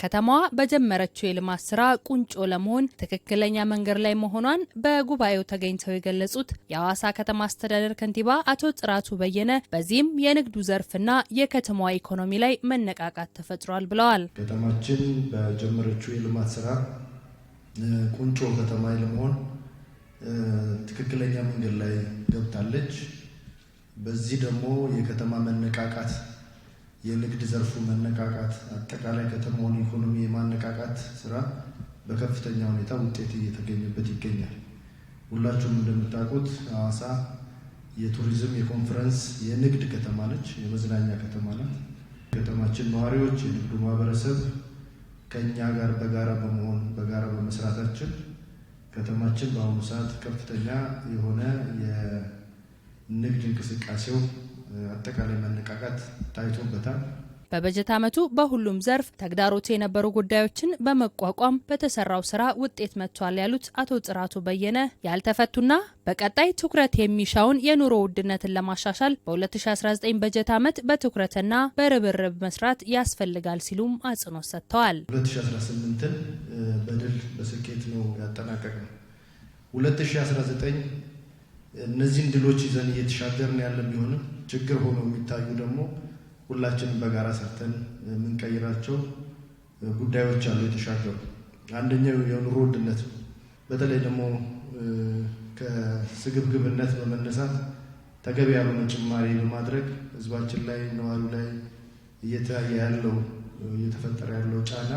ከተማዋ በጀመረችው የልማት ስራ ቁንጮ ለመሆን ትክክለኛ መንገድ ላይ መሆኗን በጉባኤው ተገኝተው የገለጹት የሐዋሳ ከተማ አስተዳደር ከንቲባ አቶ ጥራቱ በየነ በዚህም የንግዱ ዘርፍና የከተማዋ ኢኮኖሚ ላይ መነቃቃት ተፈጥሯል ብለዋል። ከተማችን በጀመረችው የልማት ስራ ቁንጮ ከተማ ለመሆን ትክክለኛ መንገድ ላይ ገብታለች። በዚህ ደግሞ የከተማ መነቃቃት የንግድ ዘርፉ መነቃቃት አጠቃላይ ከተማውን ኢኮኖሚ የማነቃቃት ስራ በከፍተኛ ሁኔታ ውጤት እየተገኘበት ይገኛል። ሁላችሁም እንደምታውቁት ሐዋሳ የቱሪዝም፣ የኮንፈረንስ፣ የንግድ ከተማ ነች፣ የመዝናኛ ከተማ ናት። ከተማችን ነዋሪዎች፣ የንግዱ ማህበረሰብ ከኛ ጋር በጋራ በመሆን በጋራ በመስራታችን ከተማችን በአሁኑ ሰዓት ከፍተኛ የሆነ የንግድ እንቅስቃሴው አጠቃላይ መነቃቃት ታይቶበታል። በበጀት ዓመቱ በሁሉም ዘርፍ ተግዳሮት የነበሩ ጉዳዮችን በመቋቋም በተሰራው ስራ ውጤት መጥቷል ያሉት አቶ ጥራቱ በየነ ያልተፈቱና በቀጣይ ትኩረት የሚሻውን የኑሮ ውድነትን ለማሻሻል በ2019 በጀት ዓመት በትኩረትና በርብርብ መስራት ያስፈልጋል ሲሉም አጽንኦት ሰጥተዋል። 2018ን በድል በስኬት ነው ያጠናቀቅነው። 2019 እነዚህን ድሎች ይዘን እየተሻገርን ያለን ቢሆንም ችግር ሆኖ የሚታዩ ደግሞ ሁላችንም በጋራ ሰርተን የምንቀይራቸው ጉዳዮች አሉ። የተሻገሩ አንደኛው የኑሮ ውድነት ነው። በተለይ ደግሞ ከስግብግብነት በመነሳት ተገቢ ያልሆነ ጭማሪ በማድረግ ህዝባችን ላይ ነዋሪው ላይ እየተፈጠረ ያለው ጫና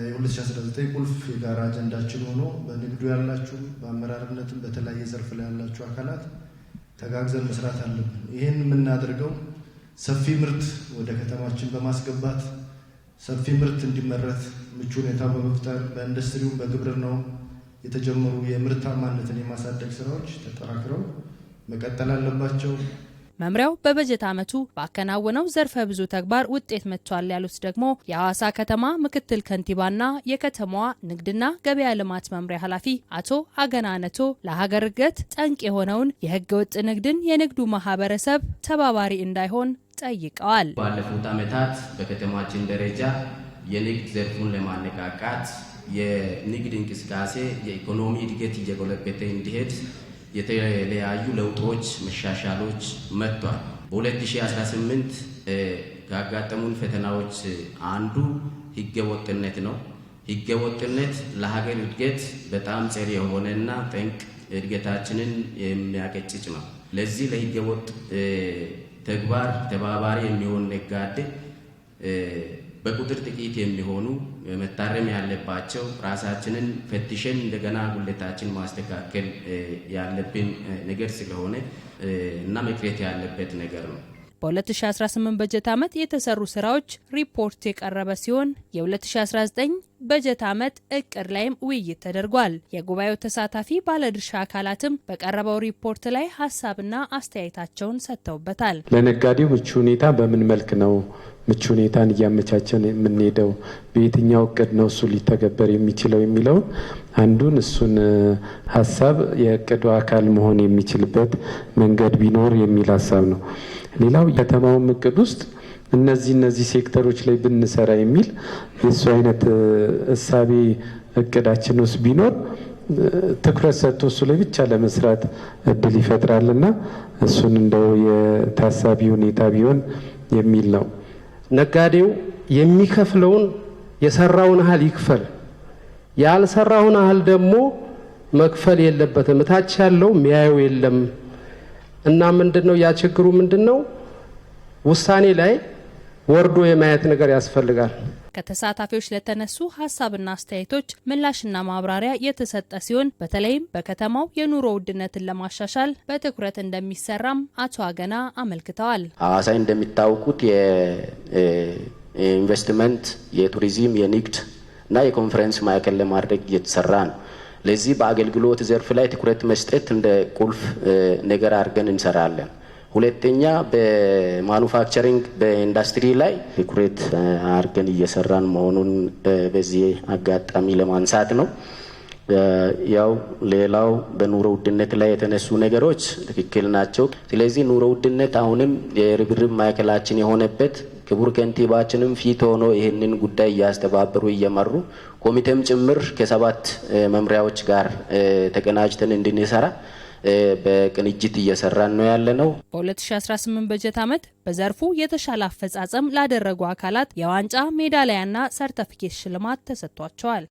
የ2019 ቁልፍ የጋራ አጀንዳችን ሆኖ በንግዱ ያላችሁ በአመራርነትም በተለያየ ዘርፍ ላይ ያላችሁ አካላት ተጋግዘን መስራት አለብን። ይህን የምናደርገው ሰፊ ምርት ወደ ከተማችን በማስገባት ሰፊ ምርት እንዲመረት ምቹ ሁኔታ በመፍጠር በኢንዱስትሪው በግብርናው የተጀመሩ የምርታማነትን የማሳደግ ስራዎች ተጠናክረው መቀጠል አለባቸው። መምሪያው በበጀት ዓመቱ ባከናወነው ዘርፈ ብዙ ተግባር ውጤት መጥቷል ያሉት ደግሞ የሐዋሳ ከተማ ምክትል ከንቲባና የከተማዋ ንግድና ገበያ ልማት መምሪያ ኃላፊ አቶ አገና ነቶ ለሀገር እድገት ጠንቅ የሆነውን የህገ ወጥ ንግድን የንግዱ ማህበረሰብ ተባባሪ እንዳይሆን ጠይቀዋል። ባለፉት ዓመታት በከተማችን ደረጃ የንግድ ዘርፉን ለማነቃቃት የንግድ እንቅስቃሴ የኢኮኖሚ እድገት እየጎለበተ እንዲሄድ የተለያዩ ለውጦች መሻሻሎች መጥቷል። በ2018 ካጋጠሙን ፈተናዎች አንዱ ህገወጥነት ነው። ህገወጥነት ለሀገር እድገት በጣም ጸር የሆነና ጠንቅ እድገታችንን የሚያቀጭጭ ነው። ለዚህ ለህገወጥ ተግባር ተባባሪ የሚሆን ነጋዴ በቁጥር ጥቂት የሚሆኑ መታረም ያለባቸው ራሳችንን ፈትሸን እንደገና ጉለታችን ማስተካከል ያለብን ነገር ስለሆነ እና መቅረት ያለበት ነገር ነው። በ2018 በጀት ዓመት የተሰሩ ስራዎች ሪፖርት የቀረበ ሲሆን የ2019 በጀት ዓመት እቅድ ላይም ውይይት ተደርጓል። የጉባኤው ተሳታፊ ባለድርሻ አካላትም በቀረበው ሪፖርት ላይ ሀሳብና አስተያየታቸውን ሰጥተውበታል። ለነጋዴው ምቹ ሁኔታ በምን መልክ ነው ምቹ ሁኔታን እያመቻቸን የምንሄደው፣ በየትኛው እቅድ ነው እሱ ሊተገበር የሚችለው የሚለውን አንዱን እሱን ሀሳብ የእቅዱ አካል መሆን የሚችልበት መንገድ ቢኖር የሚል ሀሳብ ነው። ሌላው ከተማውን እቅድ ውስጥ እነዚህ ሴክተሮች ላይ ብንሰራ የሚል የሱ አይነት እሳቤ እቅዳችን ውስጥ ቢኖር ትኩረት ሰጥቶ እሱ ላይ ብቻ ለመስራት እድል ይፈጥራልና እሱን እንደው የታሳቢ ሁኔታ ቢሆን የሚል ነው። ነጋዴው የሚከፍለውን የሰራውን ያህል ይክፈል፣ ያልሰራውን ያህል ደግሞ መክፈል የለበትም። እታች ያለው ሚያየው የለም እና ምንድነው ያ ችግሩ ምንድነው? ውሳኔ ላይ ወርዶ የማየት ነገር ያስፈልጋል። ከተሳታፊዎች ለተነሱ ሀሳብና አስተያየቶች ምላሽና ማብራሪያ የተሰጠ ሲሆን በተለይም በከተማው የኑሮ ውድነትን ለማሻሻል በትኩረት እንደሚሰራም አቶ አገና አመልክተዋል። ሐዋሳ እንደሚታወቁት የኢንቨስትመንት፣ የቱሪዝም፣ የንግድ እና የኮንፈረንስ ማዕከል ለማድረግ እየተሰራ ነው። ለዚህ በአገልግሎት ዘርፍ ላይ ትኩረት መስጠት እንደ ቁልፍ ነገር አድርገን እንሰራለን። ሁለተኛ በማኑፋክቸሪንግ በኢንዱስትሪ ላይ ትኩረት አድርገን እየሰራን መሆኑን በዚህ አጋጣሚ ለማንሳት ነው። ያው ሌላው በኑሮ ውድነት ላይ የተነሱ ነገሮች ትክክል ናቸው። ስለዚህ ኑሮ ውድነት አሁንም የርብርብ ማዕከላችን የሆነበት ክቡር ከንቲባችንም ፊት ሆኖ ይህንን ጉዳይ እያስተባበሩ እየመሩ ኮሚቴም ጭምር ከ7 መምሪያዎች ጋር ተቀናጅተን እንድንሰራ በቅንጅት እየሰራን ነው ያለነው። በ2018 በጀት ዓመት በዘርፉ የተሻለ አፈጻጸም ላደረጉ አካላት የዋንጫ ሜዳሊያና ሰርተፊኬት ሽልማት ተሰጥቷቸዋል።